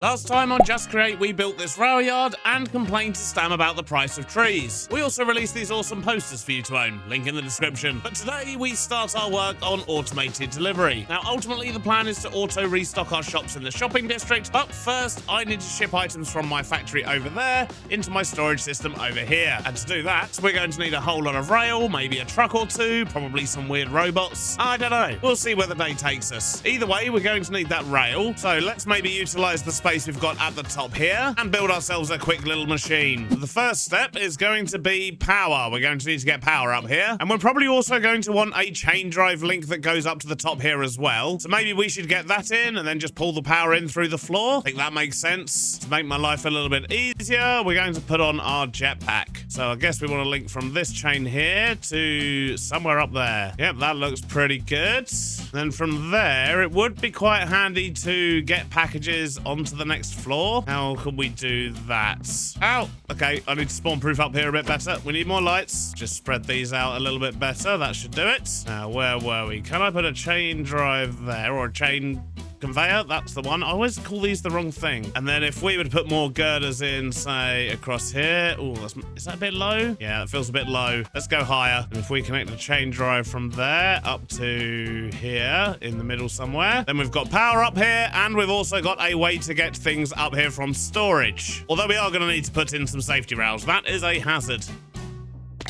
Last time on Just Create, we built this rail yard and complained to Stam about the price of trees. We also released these awesome posters for you to own, link in the description. But today we start our work on automated delivery. Now ultimately the plan is to auto restock our shops in the shopping district, but first I need to ship items from my factory over there into my storage system over here. And to do that, we're going to need a whole lot of rail, maybe a truck or two, probably some weird robots. I don't know. We'll see where the day takes us. Either way, we're going to need that rail, so let's maybe utilize the space we've got at the top here and build ourselves a quick little machine. The first step is going to be power. We're going to need to get power up here, and we're probably also going to want a chain drive link that goes up to the top here as well. So maybe we should get that in and then just pull the power in through the floor. I think that makes sense. To make my life a little bit easier, we're going to put on our jetpack. So I guess we want to link from this chain here to somewhere up there. Yep, that looks pretty good. Then from there, it would be quite handy to get packages onto the next floor. How can we do that? Ow! Okay, I need to spawn proof up here a bit better. We need more lights. Just spread these out a little bit better. That should do it. Now, where were we? Can I put a chain drive there, or a chain conveyor? That's the one. I always call these the wrong thing. And then if we would put more girders in, say, across here. Oh, is that a bit low? Yeah, that feels a bit low. Let's go higher. And if we connect a chain drive from there up to here in the middle somewhere, then we've got power up here, and we've also got a way to get things up here from storage. Although we are going to need to put in some safety rails. That is a hazard.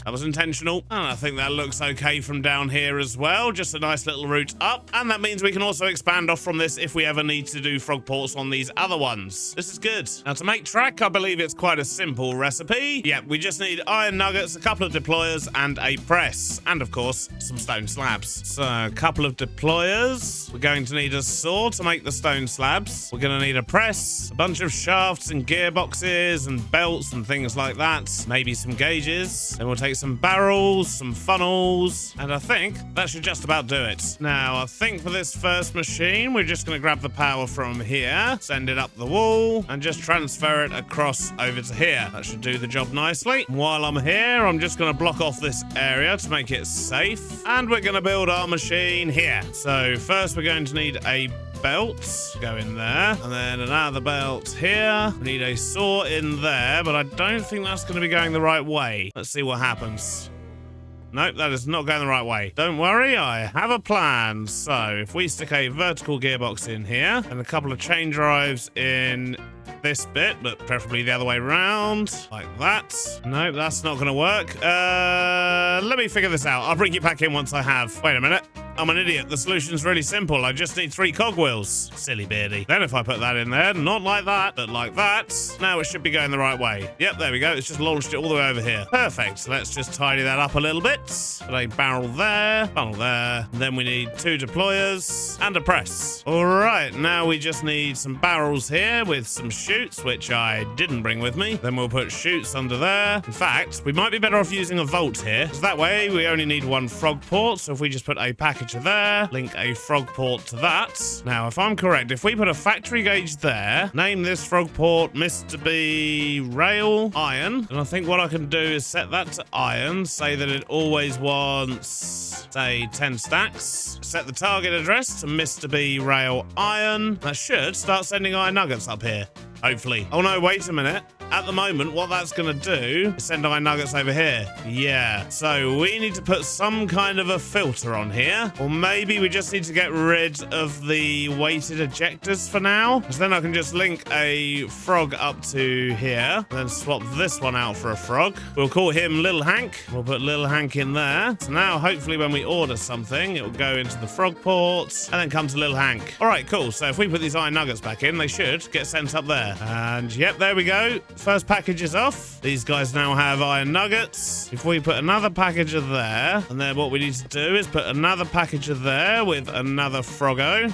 That was intentional, and I think that looks okay from down here as well. Just a nice little route up, and that means we can also expand off from this if we ever need to do frog ports on these other ones. This is good. Now to make track, I believe it's quite a simple recipe. Yep, we just need iron nuggets, a couple of deployers, and a press, and of course, some stone slabs. So a couple of deployers. We're going to need a saw to make the stone slabs. We're going to need a press, a bunch of shafts and gearboxes and belts and things like that. Maybe some gauges. Then we'll take some barrels, some funnels, and I think that should just about do it. Now, I think for this first machine, we're just going to grab the power from here, send it up the wall, and just transfer it across over to here. That should do the job nicely. While I'm here, I'm just going to block off this area to make it safe, and we're going to build our machine here. So first, we're going to need a belt, go in there, and then another belt here. We need a saw in there, but I don't think that's going to be going the right way. Let's see what happens. Nope, that is not going the right way. Don't worry, I have a plan. So if we stick a vertical gearbox in here and a couple of chain drives in this bit, but preferably the other way around, like that. Nope, that's not going to work. Let me figure this out. I'll bring you back in once I have. Wait a minute. I'm an idiot. The solution's really simple. I just need 3 cogwheels. Silly beardy. Then if I put that in there, not like that, but like that, now it should be going the right way. Yep, there we go. It's just launched it all the way over here. Perfect. Let's just tidy that up a little bit. Put a barrel there, funnel there. Then we need 2 deployers and a press. All right, now we just need some barrels here with some chutes, which I didn't bring with me. Then we'll put chutes under there. In fact, we might be better off using a vault here. So that way we only need 1 frog port. So if we just put a package there, link a frog port to that. Now, if I'm correct, if we put a factory gauge there, name this frog port Mr. B rail iron, and I think what I can do is set that to iron, say that it always wants, say, 10 stacks. Set the target address to Mr. B rail iron. That should start sending iron nuggets up here. Hopefully. Oh no, wait a minute. At the moment, what that's going to do is send iron nuggets over here. Yeah. So we need to put some kind of a filter on here. Or maybe we just need to get rid of the weighted ejectors for now. Because then I can just link a frog up to here. Then swap this one out for a frog. We'll call him Little Hank. We'll put Little Hank in there. So now, hopefully, when we order something, it will go into the frog port and then come to Little Hank. All right, cool. So if we put these iron nuggets back in, they should get sent up there. And yep, there we go. First package is off. These guys now have iron nuggets. If we put another package of there, and then what we need to do is put another package of there with another froggo.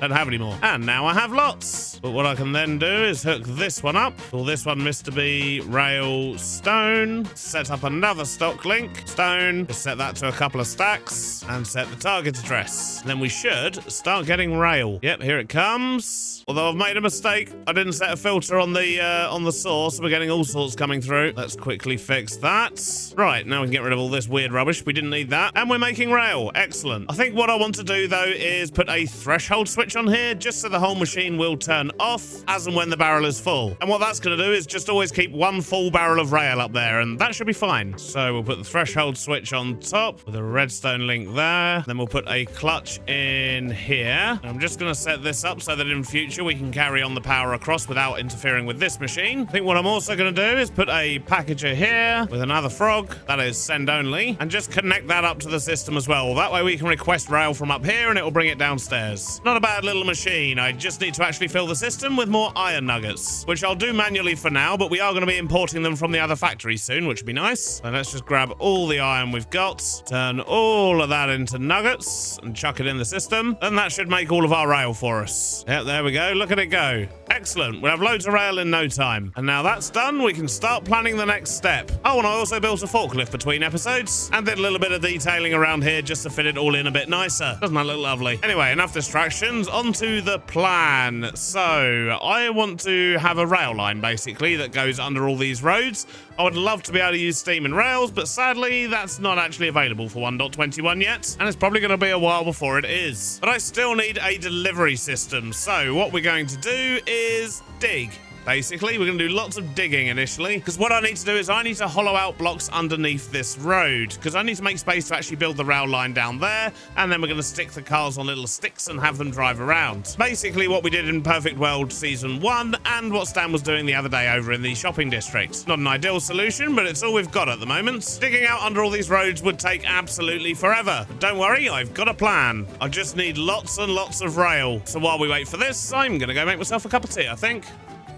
Don't have any more. And now I have lots. But what I can then do is hook this one up. Call this one Mr. B rail stone. Set up another stock link. Stone. Just set that to a couple of stacks. And set the target address. Then we should start getting rail. Yep, here it comes. Although I've made a mistake. I didn't set a filter on the saw, so we're getting all sorts coming through. Let's quickly fix that. Right, now we can get rid of all this weird rubbish. We didn't need that. And we're making rail. Excellent. I think what I want to do, though, is put a threshold switch switch on here just so the whole machine will turn off as and when the barrel is full. And what that's going to do is just always keep one full barrel of rail up there, and that should be fine. So we'll put the threshold switch on top with a redstone link there. Then we'll put a clutch in here. I'm just going to set this up so that in future we can carry on the power across without interfering with this machine. I think what I'm also going to do is put a packager here with another frog, that is send only, and just connect that up to the system as well. That way we can request rail from up here and it will bring it downstairs. Not a bad little machine. I just need to actually fill the system with more iron nuggets, which I'll do manually for now, but we are going to be importing them from the other factory soon, which would be nice. So let's just grab all the iron we've got, turn all of that into nuggets and chuck it in the system, and that should make all of our rail for us. Yep, there we go. Look at it go. Excellent. We'll have loads of rail in no time. And now that's done, we can start planning the next step. Oh, and I also built a forklift between episodes and did a little bit of detailing around here just to fit it all in a bit nicer. Doesn't that look lovely? Anyway, enough distractions. Onto the plan. So I want to have a rail line basically that goes under all these roads. I would love to be able to use steam and rails, but sadly that's not actually available for 1.21 yet, and it's probably going to be a while before it is. But I still need a delivery system, so what we're going to do is dig. Basically, we're going to do lots of digging initially, because what I need to do is I need to hollow out blocks underneath this road, because I need to make space to actually build the rail line down there, and then we're going to stick the cars on little sticks and have them drive around. Basically what we did in Perfect World Season 1, and what Stan was doing the other day over in the shopping district. Not an ideal solution, but it's all we've got at the moment. Digging out under all these roads would take absolutely forever. But don't worry, I've got a plan. I just need lots and lots of rail. So while we wait for this, I'm going to go make myself a cup of tea, I think.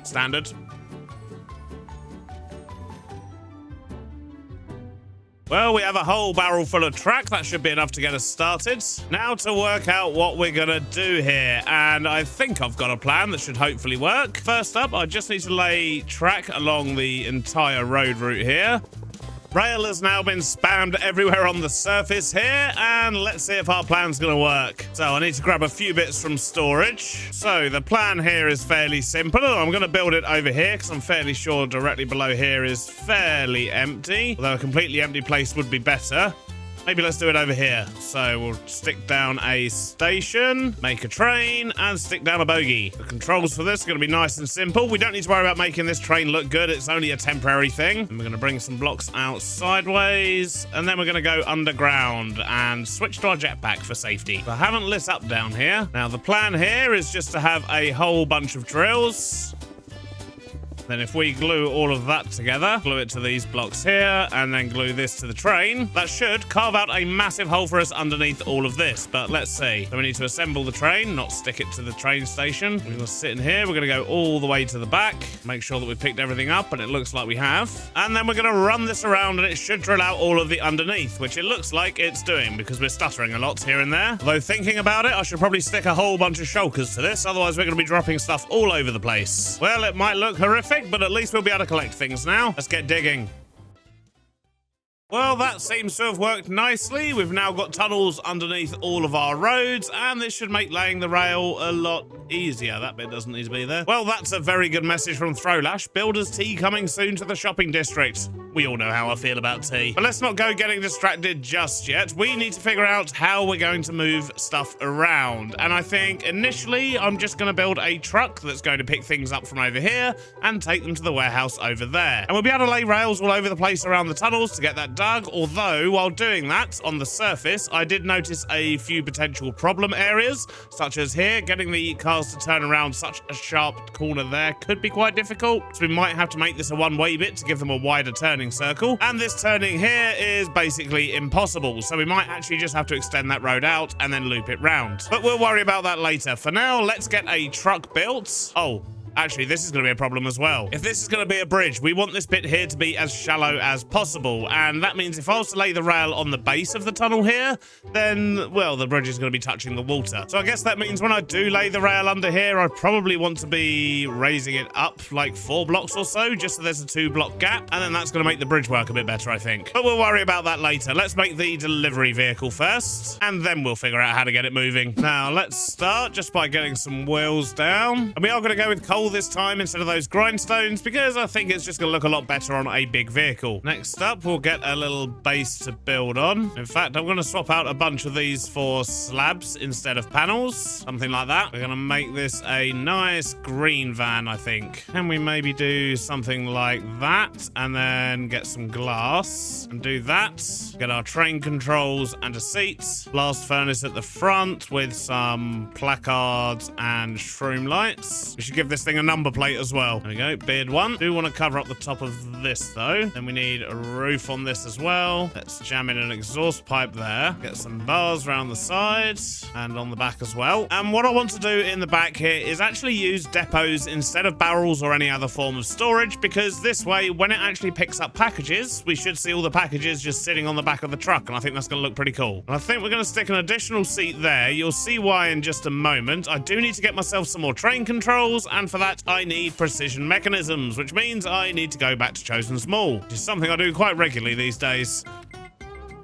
Standard. Well, we have a whole barrel full of track. That should be enough to get us started. Now to work out what we're going to do here. And I think I've got a plan that should hopefully work. First up, I just need to lay track along the entire road route here. Rail has now been spammed everywhere on the surface here, and let's see if our plan's going to work. So I need to grab a few bits from storage. So the plan here is fairly simple. I'm going to build it over here because I'm fairly sure directly below here is fairly empty, although a completely empty place would be better. Maybe let's do it over here. So we'll stick down a station, make a train, and stick down a bogie. The controls for this are going to be nice and simple. We don't need to worry about making this train look good. It's only a temporary thing. And we're going to bring some blocks out sideways, and then we're going to go underground and switch to our jetpack for safety. I haven't lit up down here. Now the plan here is just to have a whole bunch of drills. Then if we glue all of that together, glue it to these blocks here, and then glue this to the train, that should carve out a massive hole for us underneath all of this. But let's see. So we need to assemble the train, not stick it to the train station. We're going to sit in here. We're going to go all the way to the back, make sure that we've picked everything up, and it looks like we have. And then we're going to run this around, and it should drill out all of the underneath, which it looks like it's doing because we're stuttering a lot here and there. Although thinking about it, I should probably stick a whole bunch of shulkers to this, otherwise we're going to be dropping stuff all over the place. Well, it might look horrific, but at least we'll be able to collect things now. Let's get digging. Well, that seems to have worked nicely. We've now got tunnels underneath all of our roads, and this should make laying the rail a lot easier. That bit doesn't need to be there. Well, that's a very good message from Throwlash. Builder's tea coming soon to the shopping district. We all know how I feel about tea. But let's not go getting distracted just yet. We need to figure out how we're going to move stuff around. And I think initially I'm just going to build a truck that's going to pick things up from over here and take them to the warehouse over there. And we'll be able to lay rails all over the place around the tunnels to get that dug. Although, while doing that, on the surface, I did notice a few potential problem areas, such as here, getting the cars to turn around such a sharp corner there could be quite difficult. So we might have to make this a one-way bit to give them a wider turning circle. And this turning here is basically impossible. So we might actually just have to extend that road out and then loop it round. But we'll worry about that later. For now, let's get a truck built. Oh. Actually, this is going to be a problem as well. If this is going to be a bridge, we want this bit here to be as shallow as possible. And that means if I was to lay the rail on the base of the tunnel here, then, well, the bridge is going to be touching the water. So I guess that means when I do lay the rail under here, I probably want to be raising it up like 4 blocks or so, just so there's a 2-block gap. And then that's going to make the bridge work a bit better, I think. But we'll worry about that later. Let's make the delivery vehicle first, and then we'll figure out how to get it moving. Now, let's start just by getting some wheels down. And we are going to go with coal coal this time instead of those grindstones because I think it's just going to look a lot better on a big vehicle. Next up, we'll get a little base to build on. In fact, I'm going to swap out a bunch of these for slabs instead of panels, something like that. We're going to make this a nice green van, I think. Can we maybe do something like that and then get some glass and do that? Get our train controls and a seat. Blast furnace at the front with some placards and shroom lights. We should give this thing a number plate as well. There we go, beard 1. Do want to cover up the top of this though. Then we need a roof on this as well. Let's jam in an exhaust pipe there. Get some bars around the sides and on the back as well. And what I want to do in the back here is actually use depots instead of barrels or any other form of storage, because this way when it actually picks up packages, we should see all the packages just sitting on the back of the truck, and I think that's going to look pretty cool. And I think we're going to stick an additional seat there. You'll see why in just a moment. I do need to get myself some more train controls, and for that I need precision mechanisms, which means I need to go back to Chosen Small, which is something I do quite regularly these days.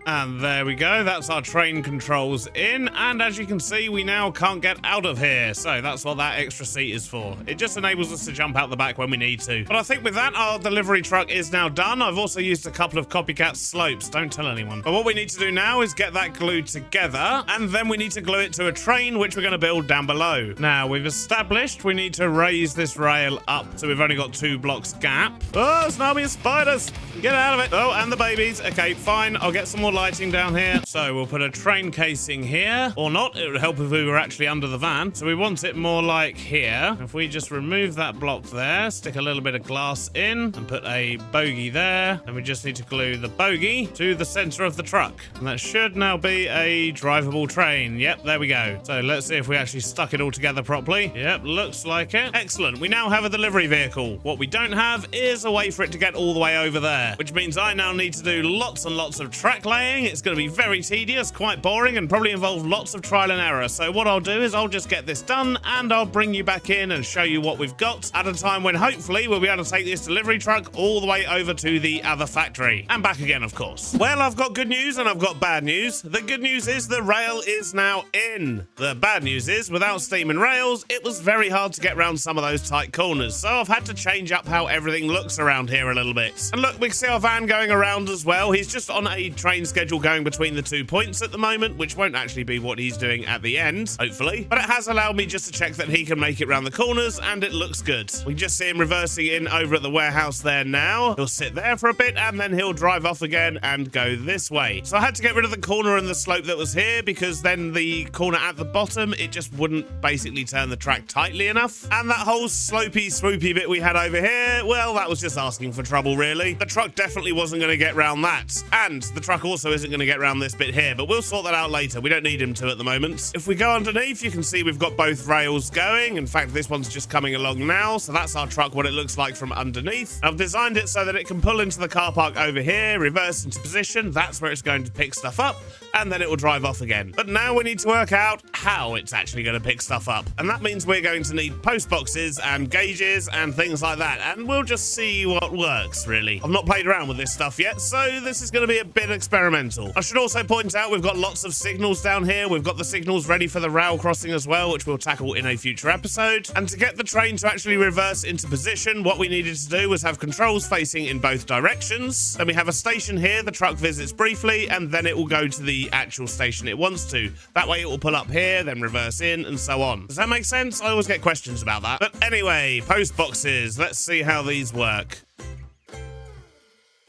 And there we go, that's our train controls in, and as you can see, we now can't get out of here, so that's what that extra seat is for. It just enables us to jump out the back when we need to. But I think with that, our delivery truck is now done. I've also used a couple of copycat slopes, don't tell anyone. But what we need to do now is get that glued together, and then we need to glue it to a train, which we're going to build down below. Now, we've established we need to raise this rail up, so we've only got 2 blocks gap. Oh, it's an army of spiders! Get out of it! Oh, and the babies. Okay, fine, I'll get some more lighting down here. So we'll put a train casing here, or not. It would help if we were actually under the van. So we want it more like here. If we just remove that block there, stick a little bit of glass in and put a bogey there, and we just need to glue the bogey to the center of the truck. And that should now be a drivable train. Yep, there we go. So let's see if we actually stuck it all together properly. Yep, looks like it. Excellent. We now have a delivery vehicle. What we don't have is a way for it to get all the way over there, which means I now need to do lots and lots of track laying. It's going to be very tedious, quite boring, and probably involve lots of trial and error. So what I'll do is I'll just get this done, and I'll bring you back in and show you what we've got at a time when hopefully we'll be able to take this delivery truck all the way over to the other factory. And back again, of course. Well, I've got good news and I've got bad news. The good news is the rail is now in. The bad news is without steam and rails, it was very hard to get around some of those tight corners. So I've had to change up how everything looks around here a little bit. And look, we can see our van going around as well. He's just on a train schedule going between the 2 points at the moment, which won't actually be what he's doing at the end, hopefully. But it has allowed me just to check that he can make it around the corners, and it looks good. We just see him reversing in over at the warehouse there now. He'll sit there for a bit, and then he'll drive off again and go this way. So I had to get rid of the corner and the slope that was here, because then the corner at the bottom, it just wouldn't basically turn the track tightly enough. And that whole slopey, swoopy bit we had over here, well, that was just asking for trouble, really. The truck definitely wasn't going to get round that. And the truck also isn't going to get round this bit here, but we'll sort that out later. We don't need him to at the moment. If we go underneath, you can see we've got both rails going. In fact, this one's just coming along now, so that's our truck, what it looks like from underneath. I've designed it so that it can pull into the car park over here, reverse into position. That's where it's going to pick stuff up, and then it will drive off again. But now we need to work out how it's actually going to pick stuff up. And that means we're going to need post boxes and gauges and things like that. And we'll just see what works, really. I've not played around with this stuff yet, so this is going to be a bit experimental. I should also point out we've got lots of signals down here. We've got the signals ready for the rail crossing as well, which we'll tackle in a future episode. And to get the train to actually reverse into position, what we needed to do was have controls facing in both directions. Then we have a station here the truck visits briefly, and then it will go to the actual station it wants to. That way it will pull up here, then reverse in, and so on. Does that make sense? I always get questions about that. But anyway, post boxes. Let's see how these work.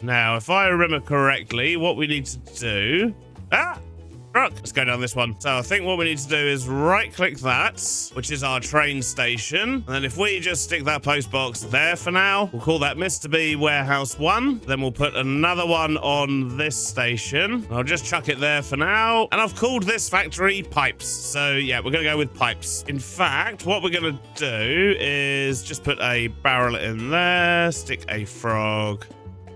Now, if I remember correctly, what we need to do... Truck. Let's go down this one. So I think what we need to do is right-click that, which is our train station. And then if we just stick that post box there for now, we'll call that Mr. B Warehouse 1. Then we'll put another one on this station. I'll just chuck it there for now. And I've called this factory Pipes. So yeah, we're going to go with Pipes. In fact, what we're going to do is just put a barrel in there, stick a frog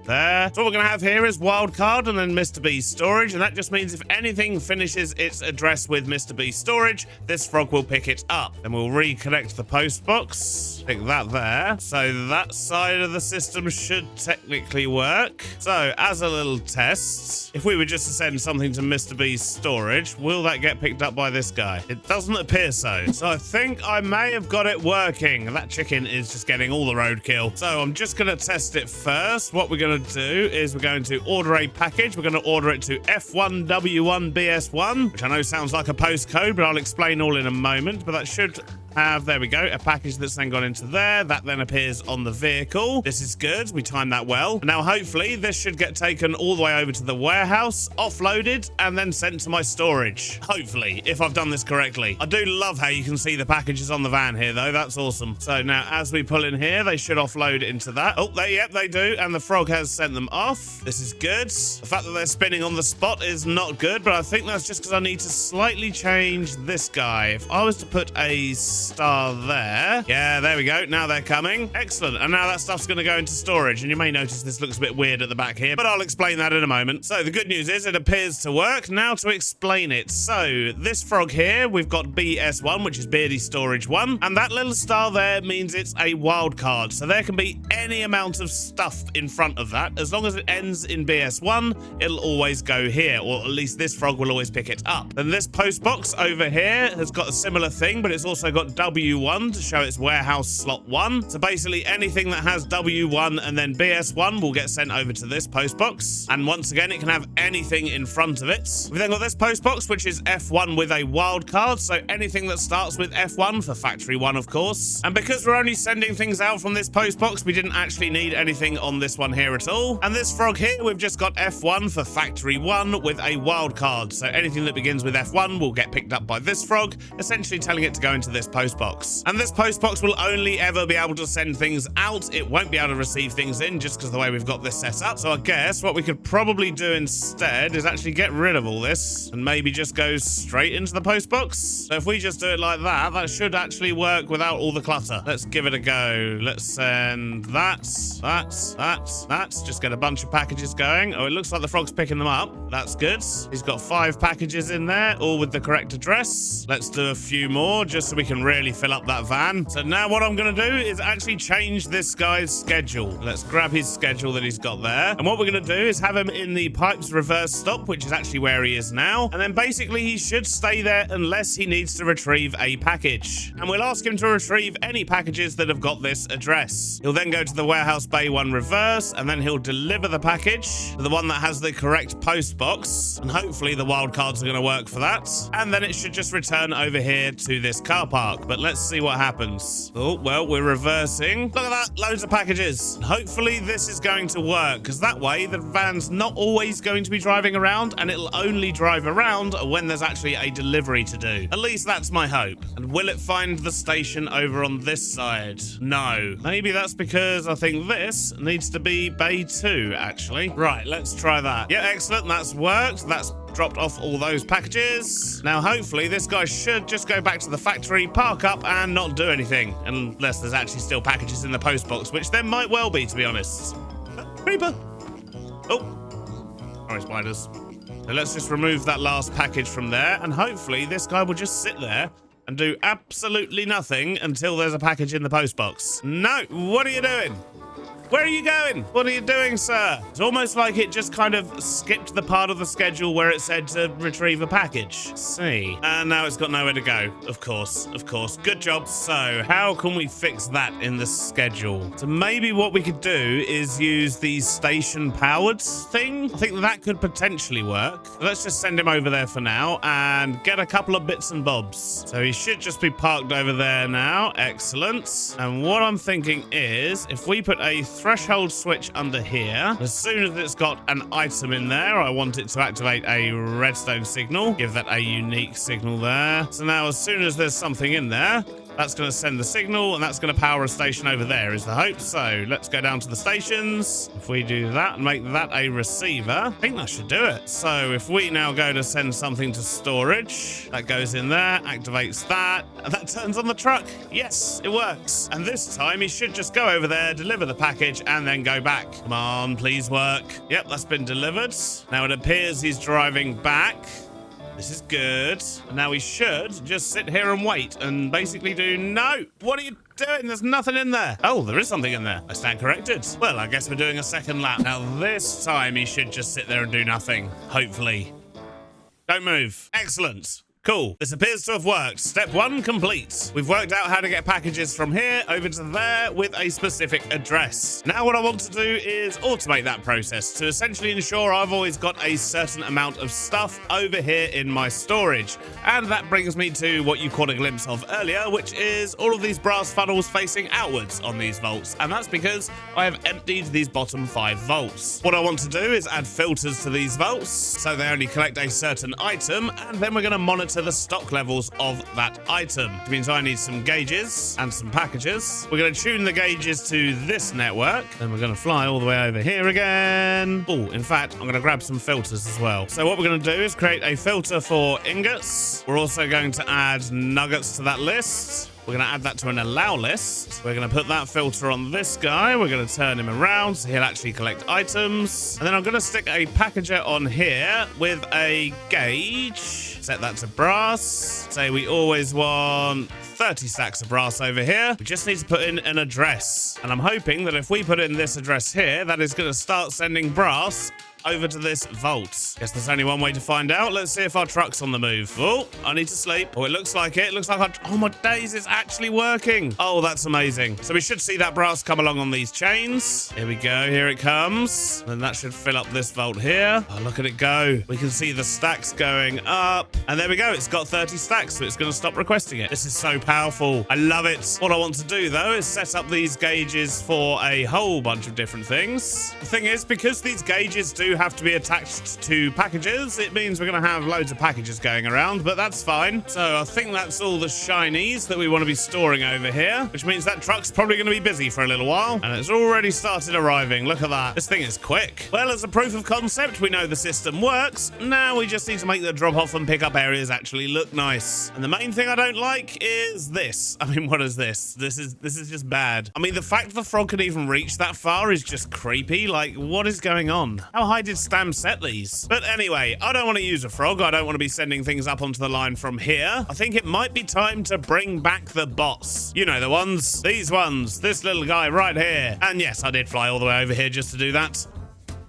there. So what we're going to have here is wildcard and then Mr. B's storage. And that just means if anything finishes its address with Mr. B's storage, this frog will pick it up. Then we'll reconnect the post box. Pick that there. So that side of the system should technically work. So as a little test, if we were just to send something to Mr. B's storage, will that get picked up by this guy? It doesn't appear so. So I think I may have got it working. That chicken is just getting all the roadkill. So I'm just going to test it first. What we're going to do is we're going to order a package. We're going to order it to F1W1BS1, which I know sounds like a postcode, but I'll explain all in a moment. But that should have, there we go, a package that's then gone into there. That then appears on the vehicle. This is good. We timed that well. Now, hopefully, this should get taken all the way over to the warehouse, offloaded, and then sent to my storage. Hopefully, if I've done this correctly. I do love how you can see the packages on the van here, though. That's awesome. So now, as we pull in here, they should offload into that. Oh, yep, they do. And the frog has sent them off. This is good. The fact that they're spinning on the spot is not good, but I think that's just because I need to slightly change this guy. If I was to put a star there. Yeah, there we go. Now they're coming. Excellent. And now that stuff's going to go into storage. And you may notice this looks a bit weird at the back here, but I'll explain that in a moment. So the good news is it appears to work. Now to explain it. So this frog here, we've got BS1, which is Beardy Storage 1. And that little star there means it's a wild card. So there can be any amount of stuff in front of that. As long as it ends in BS1, it'll always go here, or at least this frog will always pick it up. Then this post box over here has got a similar thing, but it's also got W1 to show its warehouse slot 1. So basically anything that has W1 and then BS1 will get sent over to this post box. And once again, it can have anything in front of it. We've then got this post box, which is F1 with a wild card. So anything that starts with F1 for factory 1, of course. And because we're only sending things out from this post box, we didn't actually need anything on this one here at all. And this frog here, we've just got F1 for factory 1 with a wild card. So anything that begins with F1 will get picked up by this frog, essentially telling it to go into this post box. And this post box will only ever be able to send things out. It won't be able to receive things in just because of the way we've got this set up. So I guess what we could probably do instead is actually get rid of all this and maybe just go straight into the post box. So if we just do it like that, that should actually work without all the clutter. Let's give it a go. Let's send that. Just get a bunch of packages going. Oh, it looks like the frog's picking them up. That's good. He's got 5 packages in there, all with the correct address. Let's do a few more just so we can really fill up that van. So now what I'm going to do is actually change this guy's schedule. Let's grab his schedule that he's got there. And what we're going to do is have him in the pipes reverse stop, which is actually where he is now. And then basically he should stay there unless he needs to retrieve a package. And we'll ask him to retrieve any packages that have got this address. He'll then go to the warehouse bay 1 reverse, and then he'll deliver the package to the one that has the correct post box. And hopefully the wild cards are going to work for that. And then it should just return over here to this car park. But let's see what happens. Oh, well, we're reversing. Look at that. Loads of packages. Hopefully this is going to work, because that way the van's not always going to be driving around, and it'll only drive around when there's actually a delivery to do. At least that's my hope. And will it find the station over on this side? No. Maybe that's because I think this needs to be bay 2, actually. Right, let's try that. Yeah, excellent. That's worked. That's dropped off all those packages. Now, hopefully, this guy should just go back to the factory, park up, and not do anything. Unless there's actually still packages in the post box, which there might well be, to be honest. Creeper! Oh. Sorry, spiders. So let's just remove that last package from there, and hopefully this guy will just sit there and do absolutely nothing until there's a package in the post box. No! What are you doing? Where are you going? What are you doing, sir? It's almost like it just kind of skipped the part of the schedule where it said to retrieve a package. Let's see. And now it's got nowhere to go. Of course. Good job. So how can we fix that in the schedule? So maybe what we could do is use the station powered thing. I think that could potentially work. So let's just send him over there for now and get a couple of bits and bobs. So he should just be parked over there now. Excellent. And what I'm thinking is if we put a threshold switch under here. As soon as it's got an item in there, I want it to activate a redstone signal. Give that a unique signal there. So now as soon as there's something in there, That's going to send the signal, and that's going to power a station over there, is the hope. So let's go down to the stations. If we do that and make that a receiver, I think that should do it. So if we now go to send something to storage, that goes in there, activates that, and that turns on the truck. Yes, it works. And this time he should just go over there, deliver the package, and then go back. Come on, please work. Yep, that's been delivered. Now it appears he's driving back. This is good. And now we should just sit here and wait and basically do no. What are you doing? There's nothing in there. Oh, there is something in there. I stand corrected. Well, I guess we're doing a second lap. Now this time he should just sit there and do nothing. Hopefully. Don't move. Excellent. Cool. This appears to have worked. Step 1 complete. We've worked out how to get packages from here over to there with a specific address. Now what I want to do is automate that process to essentially ensure I've always got a certain amount of stuff over here in my storage. And that brings me to what you caught a glimpse of earlier, which is all of these brass funnels facing outwards on these vaults. And that's because I have emptied these bottom 5 vaults. What I want to do is add filters to these vaults so they only collect a certain item, and then we're going to monitor the stock levels of that item, which means I need some gauges and some packages. We're going to tune the gauges to this network, then we're going to fly all the way over here again. Oh, in fact, I'm going to grab some filters as well. So what we're going to do is create a filter for ingots. We're also going to add nuggets to that list. We're going to add that to an allow list. We're going to put that filter on this guy. We're going to turn him around so he'll actually collect items. And then I'm going to stick a packager on here with a gauge. Set that to brass. Say we always want 30 stacks of brass over here. We just need to put in an address. And I'm hoping that if we put in this address here, that is going to start sending brass over to this vault. Guess there's only one way to find out. Let's see if our truck's on the move. Oh, I need to sleep. Oh, it looks like it. It looks like oh my days, it's actually working. Oh, that's amazing. So we should see that brass come along on these chains. Here we go. Here it comes. And that should fill up this vault here. Oh, look at it go. We can see the stacks going up. And there we go. It's got 30 stacks, so it's going to stop requesting it. This is so powerful. I love it. What I want to do, though, is set up these gauges for a whole bunch of different things. The thing is, because these gauges do have to be attached to packages, it means we're going to have loads of packages going around, but that's fine. So I think that's all the shinies that we want to be storing over here, which means that truck's probably going to be busy for a little while, and it's already started arriving. Look at that. This thing is quick. Well, as a proof of concept, we know the system works. Now we just need to make the drop-off and pick-up areas actually look nice. And the main thing I don't like is this. I mean, what is this? This is just bad. I mean, the fact the frog can even reach that far is just creepy. Like, what is going on? How high did Stam set these? But anyway, I don't want to use a frog. I don't want to be sending things up onto the line from here. I think it might be time to bring back the bots. You know, the ones. These ones. This little guy right here. And yes, I did fly all the way over here just to do that.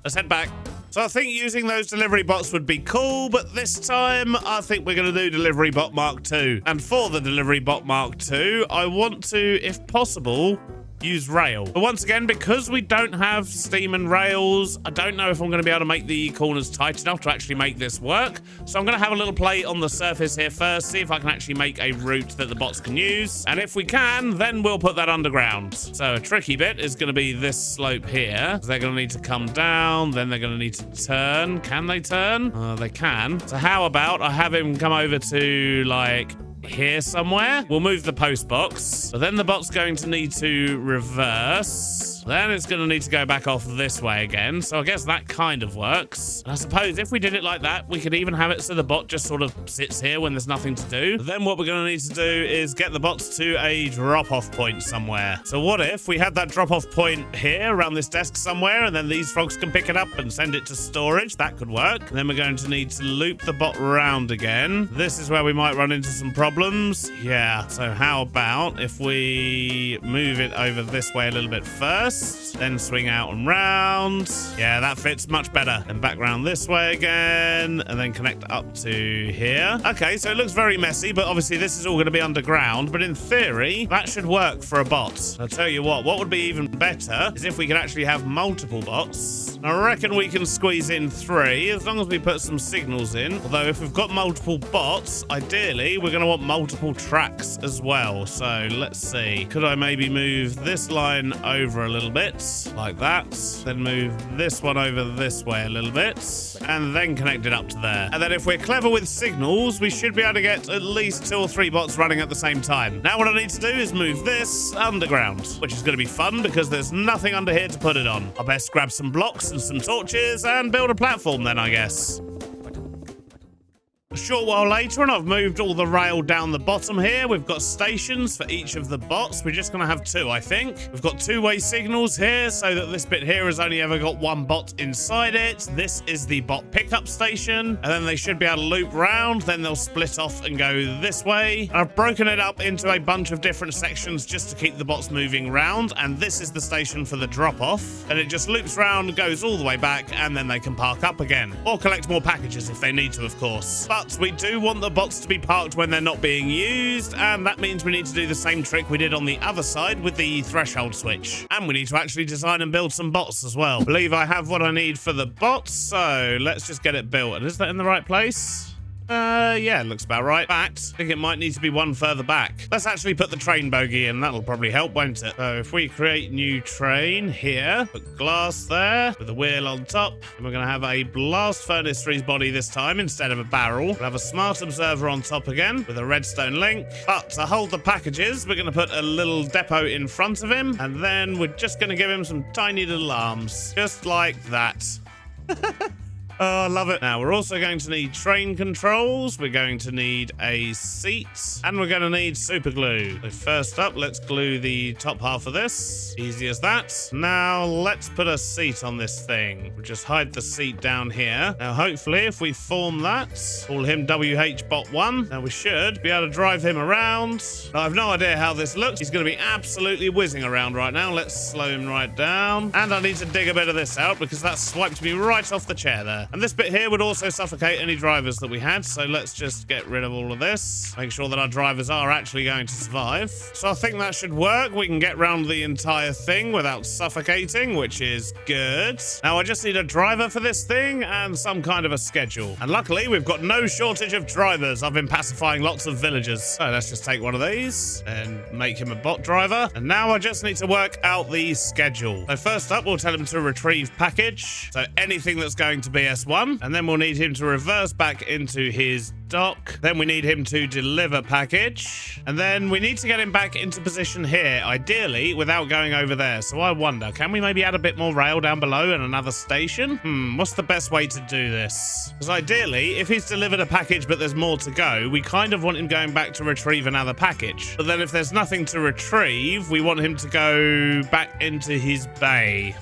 Let's head back. So I think using those delivery bots would be cool, but this time I think we're going to do Delivery Bot Mark II. And for the Delivery Bot Mark II, I want to, if possible, use rail. But once again, because we don't have steam and rails, I don't know if I'm going to be able to make the corners tight enough to actually make this work. So I'm going to have a little play on the surface here first, see if I can actually make a route that the bots can use. And if we can, then we'll put that underground. So a tricky bit is going to be this slope here. They're going to need to come down, then they're going to need to turn. Can they turn? They can. So how about I have him come over to, like, here somewhere. We'll move the post box, but then the bot's going to need to reverse. Then it's going to need to go back off this way again. So I guess that kind of works. And I suppose if we did it like that, we could even have it so the bot just sort of sits here when there's nothing to do. But then what we're going to need to do is get the bots to a drop-off point somewhere. So what if we had that drop-off point here around this desk somewhere, and then these frogs can pick it up and send it to storage? That could work. And then we're going to need to loop the bot round again. This is where we might run into some problems. Yeah, so how about if we move it over this way a little bit first, then swing out and round. Yeah, that fits much better. And back round this way again, and then connect up to here. Okay, so it looks very messy, but obviously this is all going to be underground. But in theory, that should work for a bot. I'll tell you what would be even better is if we could actually have multiple bots. I reckon we can squeeze in 3 as long as we put some signals in. Although if we've got multiple bots, ideally we're going to want multiple tracks as well. So let's see. Could I maybe move this line over a little little bit, like that. Then move this one over this way a little bit, and then connect it up to there. And then if we're clever with signals, we should be able to get at least 2 or 3 bots running at the same time. Now what I need to do is move this underground, which is going to be fun because there's nothing under here to put it on. I'll best grab some blocks and some torches and build a platform then, I guess. A short while later, and I've moved all the rail down the bottom here. We've got stations for each of the bots. We're just going to have 2, I think. We've got 2-way signals here, so that this bit here has only ever got 1 bot inside it. This is the bot pickup station, and then they should be able to loop round. Then they'll split off and go this way. I've broken it up into a bunch of different sections just to keep the bots moving round, and this is the station for the drop-off. And it just loops round, goes all the way back, and then they can park up again. Or collect more packages if they need to, of course. But we do want the bots to be parked when they're not being used, and that means we need to do the same trick we did on the other side with the threshold switch. And we need to actually design and build some bots as well. I believe I have what I need for the bots, so let's just get it built. And is that in the right place? Yeah, it looks about right. In fact, I think it might need to be one further back. Let's actually put the train bogie in. That'll probably help, won't it? So if we create new train here, put glass there with a wheel on top, and we're going to have a blast furnace for his body this time instead of a barrel. We'll have a smart observer on top again with a redstone link. But to hold the packages, we're going to put a little depot in front of him, and then we're just going to give him some tiny little arms. Just like that. Oh, I love it. Now, we're also going to need train controls. We're going to need a seat. And we're going to need super glue. So first up, let's glue the top half of this. Easy as that. Now, let's put a seat on this thing. We'll just hide the seat down here. Now, hopefully, if we form that, call him WHBot1. Now, we should be able to drive him around. Now, I have no idea how this looks. He's going to be absolutely whizzing around right now. Let's slow him right down. And I need to dig a bit of this out because that swiped me right off the chair there. And this bit here would also suffocate any drivers that we had, so let's just get rid of all of this. Make sure that our drivers are actually going to survive. So I think that should work. We can get around the entire thing without suffocating, which is good. Now I just need a driver for this thing and some kind of a schedule. And luckily, we've got no shortage of drivers. I've been pacifying lots of villagers. So let's just take one of these and make him a bot driver. And now I just need to work out the schedule. So first up, we'll tell him to retrieve package. So anything that's going to BS1. And then we'll need him to reverse back into his dock. Then we need him to deliver package. And then we need to get him back into position here, ideally without going over there. So I wonder, can we maybe add a bit more rail down below and another station? What's the best way to do this? Because ideally, if he's delivered a package but there's more to go, we kind of want him going back to retrieve another package. But then if there's nothing to retrieve, we want him to go back into his bay.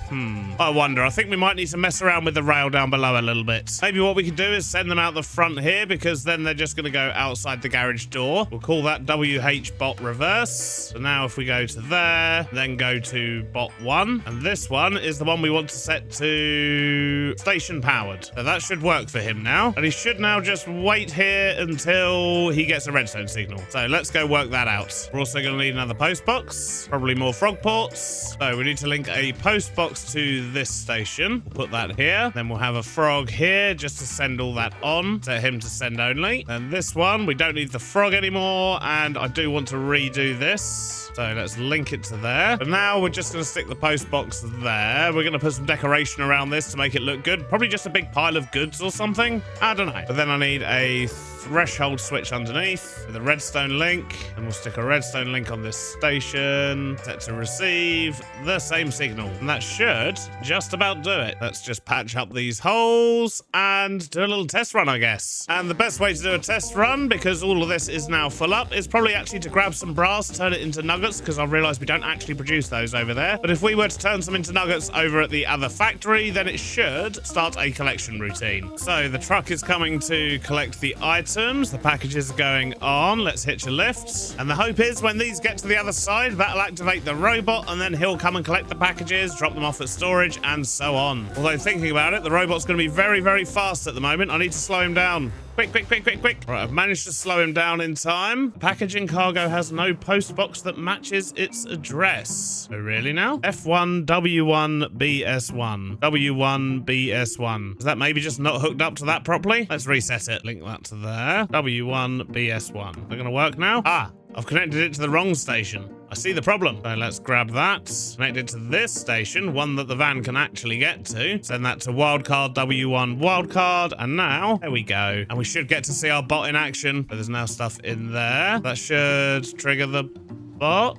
I wonder. I think we might need to mess around with the rail down below a little bit. Maybe what we could do is send them out the front here, because then they're just going to go outside the garage door. We'll call that WH-bot reverse. So now if we go to there, then go to bot 1, and this one is the one we want to set to station powered. So that should work for him now, and he should now just wait here until he gets a redstone signal. So let's go work that out. We're also going to need another post box, probably more frog ports. So we need to link a post box to this station. We'll put that here. Then we'll have a frog here just to send all that on, set him to send only. And this one, we don't need the frog anymore, and I do want to redo this. So let's link it to there. And now we're just going to stick the post box there. We're going to put some decoration around this to make it look good. Probably just a big pile of goods or something. I don't know. But then I need a threshold switch underneath with a redstone link, and we'll stick a redstone link on this station, set to receive the same signal, and that should just about do it. Let's just patch up these holes and do a little test run, I guess. And the best way to do a test run, because all of this is now full up, is probably actually to grab some brass, turn it into nuggets, because I've realized we don't actually produce those over there. But if we were to turn some into nuggets over at the other factory, then it should start a collection routine. So the truck is coming to collect the items. The packages are going on. Let's hitch a lift. And the hope is when these get to the other side, that'll activate the robot, and then he'll come and collect the packages, drop them off at storage, and so on. Although thinking about it, the robot's going to be very, very fast at the moment. I need to slow him down. Quick, quick, quick, quick, quick. Right, I've managed to slow him down in time. Packaging cargo has no post box that matches its address. Oh, really now? F1, W1, BS1. W1, BS1. Is that maybe just not hooked up to that properly? Let's reset it. Link that to there. W1, BS1. They're going to work now? Ah. I've connected it to the wrong station. I see the problem. So let's grab that. Connect it to this station, one that the van can actually get to. Send that to wildcard W1 wildcard. And now, there we go. And we should get to see our bot in action. But there's now stuff in there. That should trigger the bot.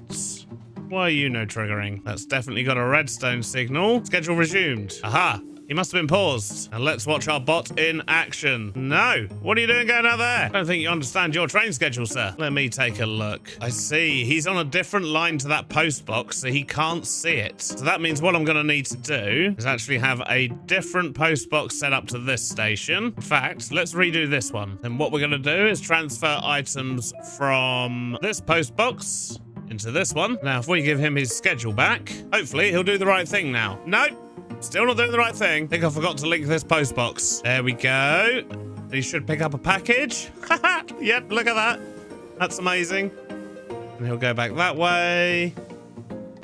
Why are you no triggering? That's definitely got a redstone signal. Schedule resumed. Aha. He must have been paused. Now let's watch our bot in action. No. What are you doing going out there? I don't think you understand your train schedule, sir. Let me take a look. I see. He's on a different line to that post box, so he can't see it. So that means what I'm going to need to do is actually have a different post box set up to this station. In fact, let's redo this one. And what we're going to do is transfer items from this post box into this one. Now, if we give him his schedule back, hopefully he'll do the right thing now. Nope. Still not doing the right thing. I think I forgot to link this post box. There we go. He should pick up a package. Yep, look at that. That's amazing. And he'll go back that way.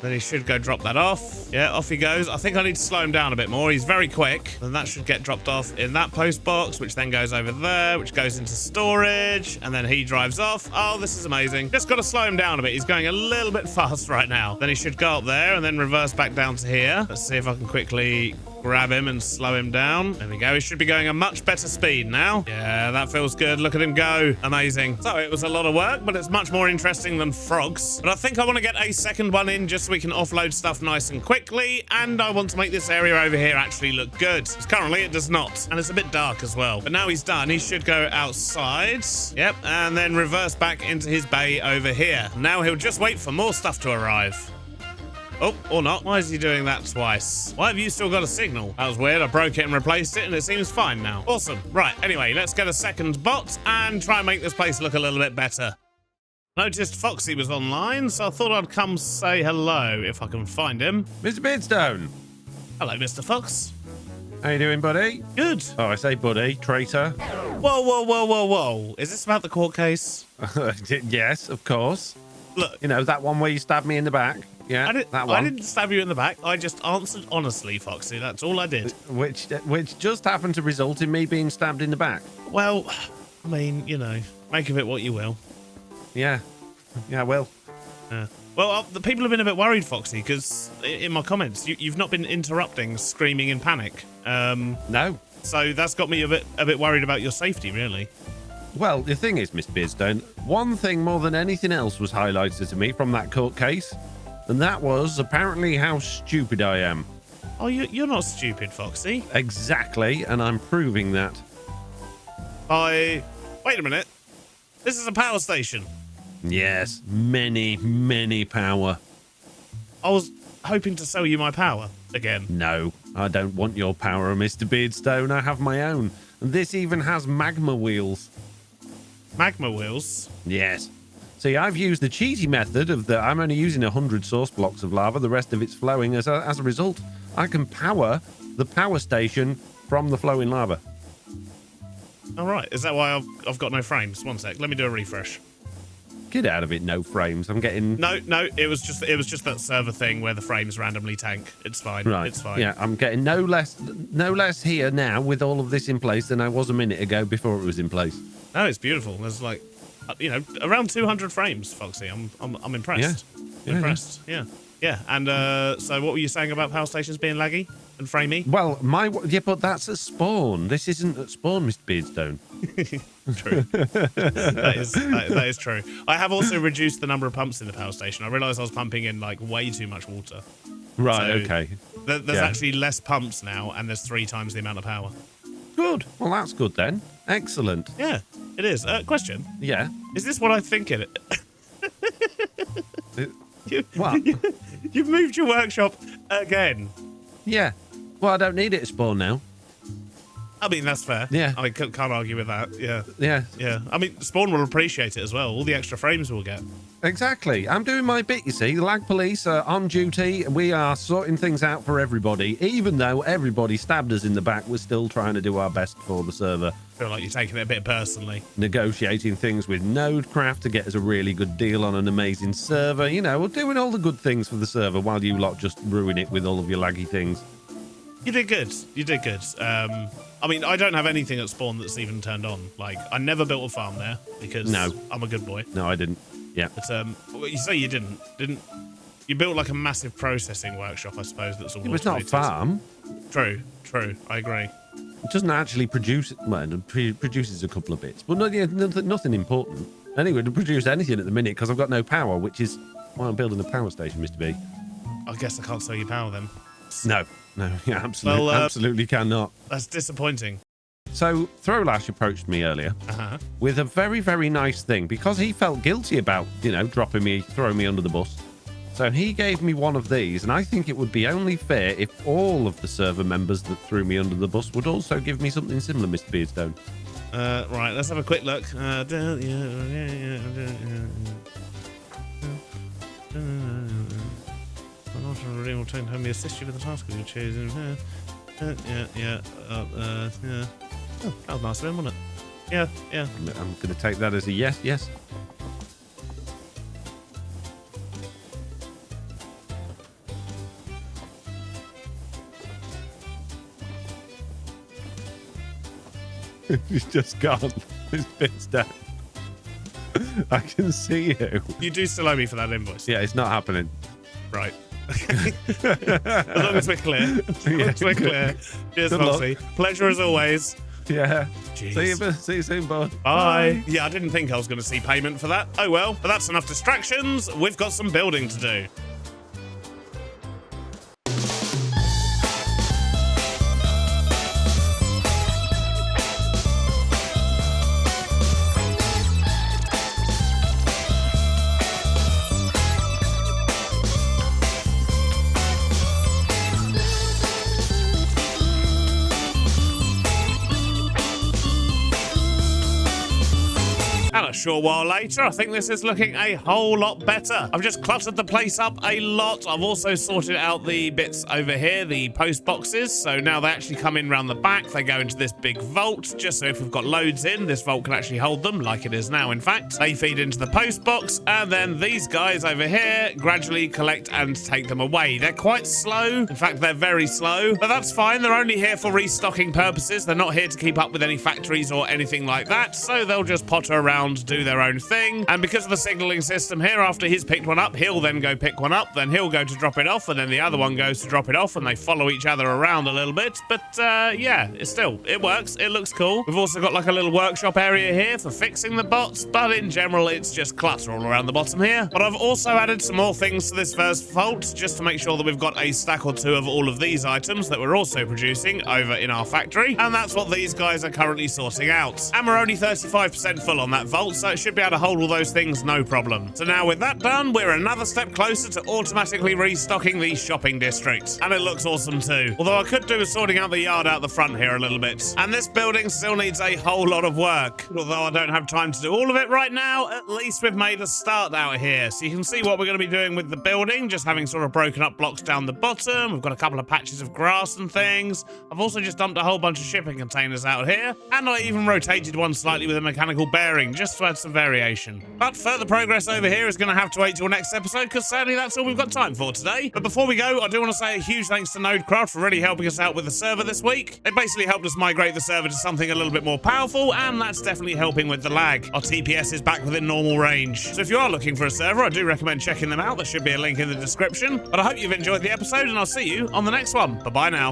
Then he should go drop that off. Yeah, off he goes. I think I need to slow him down a bit more. He's very quick. Then that should get dropped off in that post box, which then goes over there, which goes into storage. And then he drives off. Oh, this is amazing. Just got to slow him down a bit. He's going a little bit fast right now. Then he should go up there and then reverse back down to here. Let's see if I can quickly grab him and slow him down. There we go. He should be going a much better speed now. Yeah, that feels good. Look at him go. Amazing. So it was a lot of work, but it's much more interesting than frogs. But I think I want to get a second one in just so we can offload stuff nice and quickly. And I want to make this area over here actually look good. Because currently it does not. And it's a bit dark as well. But now he's done, he should go outside. Yep. And then reverse back into his bay over here. Now he'll just wait for more stuff to arrive. Oh, or not. Why is he doing that twice? Why have you still got a signal? That was weird. I broke it and replaced it, and it seems fine now. Awesome. Right, anyway, let's get a second bot and try and make this place look a little bit better. Noticed Foxy was online, so I thought I'd come say hello if I can find him. Mr. Beardstone. Hello, Mr. Fox. How you doing, buddy? Good. Oh, I say buddy, traitor. Whoa, whoa, whoa, whoa, whoa. Is this about the court case? Yes, of course. Look. You know, that one where you stabbed me in the back. Yeah, that one. I didn't stab you in the back. I just answered honestly, Foxy. That's all I did. Which just happened to result in me being stabbed in the back. Well, I mean, you know, make of it what you will. Yeah, well. Well, the people have been a bit worried, Foxy, because in my comments, you've not been interrupting, screaming in panic. No. So that's got me a bit worried about your safety, really. Well, the thing is, Miss Beardstone, one thing more than anything else was highlighted to me from that court case, and that was apparently how stupid I am. Oh, you're not stupid, Foxy. Exactly, and I'm proving that. Wait a minute. This is a power station. Yes, many power. I was hoping to sell you my power again. No, I don't want your power, Mr. Beardstone. I have my own. And this even has magma wheels. Magma wheels? Yes. See, I've used the cheaty method of I'm only using 100 source blocks of lava. The rest of it's flowing. As a result, I can power the power station from the flowing lava. All right. Is that why I've got no frames? One sec. Let me do a refresh. Get out of it, no frames. I'm getting... No, it was just that server thing where the frames randomly tank. It's fine. Right. It's fine. Yeah, I'm getting no less here now with all of this in place than I was a minute ago before it was in place. No, it's beautiful. There's like, around 200 frames, Foxy. I'm impressed. Yeah. Impressed. Yeah. And so what were you saying about power stations being laggy and framey? Well, but that's at spawn. This isn't at spawn, Mr. Beardstone. True. that is true. I have also reduced the number of pumps in the power station. I realised I was pumping in like way too much water. Right. So okay. There's actually less pumps now, and there's 3 times the amount of power. Good. Well, that's good then. Excellent. Yeah, it is. Question. Yeah. Is this what I think it? What? You've moved your workshop again. Yeah. Well, I don't need it at spawn now. I mean, that's fair. Yeah. I can't argue with that. Yeah. Yeah. Yeah. I mean, Spawn will appreciate it as well. All the extra frames we'll get. Exactly. I'm doing my bit, you see. The lag police are on duty. We are sorting things out for everybody. Even though everybody stabbed us in the back, we're still trying to do our best for the server. I feel like you're taking it a bit personally. Negotiating things with Nodecraft to get us a really good deal on an amazing server. You know, we're doing all the good things for the server while you lot just ruin it with all of your laggy things. You did good. You did good. I mean, I don't have anything at spawn that's even turned on. Like, I never built a farm there because I'm a good boy. No, I didn't. Yeah. But well, you say you didn't you built like a massive processing workshop, I suppose, that's all It was not a automated. farm. True, I agree. It doesn't actually produce, well, it produces a couple of bits, but nothing important. Anyway, to produce anything at the minute because I've got no power, which is why I'm building a power station, Mr. B. I guess I can't sell you power then. No, yeah, absolutely cannot. That's disappointing. So Throwlash approached me earlier with a very, very nice thing because he felt guilty about, throwing me under the bus. So he gave me one of these, and I think it would be only fair if all of the server members that threw me under the bus would also give me something similar, Mr. Beardstone. Right, let's have a quick look. I'm not really will take home me assist you with the task you're choosing. Yeah. Oh, that was nice of him, wasn't it? Yeah. I'm going to take that as a yes. He's just gone. His bit's down. I can see you. You do still owe me for that invoice. Yeah, it's not happening. Right. As long as we're clear. Cheers, Foxy. Pleasure as always. Yeah. Jeez. See you soon, bud. Bye. Yeah, I didn't think I was going to see payment for that. Oh well, but that's enough distractions. We've got some building to do. And a short while later, I think this is looking a whole lot better. I've just cluttered the place up a lot. I've also sorted out the bits over here, the post boxes. So now they actually come in around the back. They go into this big vault, just so if we've got loads in, this vault can actually hold them, like it is now, in fact. They feed into the post box, and then these guys over here gradually collect and take them away. They're quite slow. In fact, they're very slow, but that's fine. They're only here for restocking purposes. They're not here to keep up with any factories or anything like that. So they'll just potter around, do their own thing, and because of the signaling system here, after he's picked one up, he'll then go pick one up, then he'll go to drop it off, and then the other one goes to drop it off, and they follow each other around a little bit. But yeah, it works. It looks cool. We've also got like a little workshop area here for fixing the bots, but in general it's just clutter all around the bottom here. But I've also added some more things to this first vault just to make sure that we've got a stack or two of all of these items that we're also producing over in our factory, and that's what these guys are currently sorting out. And we're only 35% full on that vault, so it should be able to hold all those things no problem. So now with that done, we're another step closer to automatically restocking the shopping district. And it looks awesome too. Although I could do with sorting out the yard out the front here a little bit. And this building still needs a whole lot of work. Although I don't have time to do all of it right now, at least we've made a start out here. So you can see what we're going to be doing with the building, just having sort of broken up blocks down the bottom. We've got a couple of patches of grass and things. I've also just dumped a whole bunch of shipping containers out here. And I even rotated one slightly with a mechanical bearing, just to add some variation. But further progress over here is going to have to wait till next episode, because sadly that's all we've got time for today. But before we go, I do want to say a huge thanks to Nodecraft for really helping us out with the server this week. They basically helped us migrate the server to something a little bit more powerful, and that's definitely helping with the lag. Our TPS is back within normal range. So if you are looking for a server, I do recommend checking them out. There should be a link in the description. But I hope you've enjoyed the episode, and I'll see you on the next one. Bye-bye now.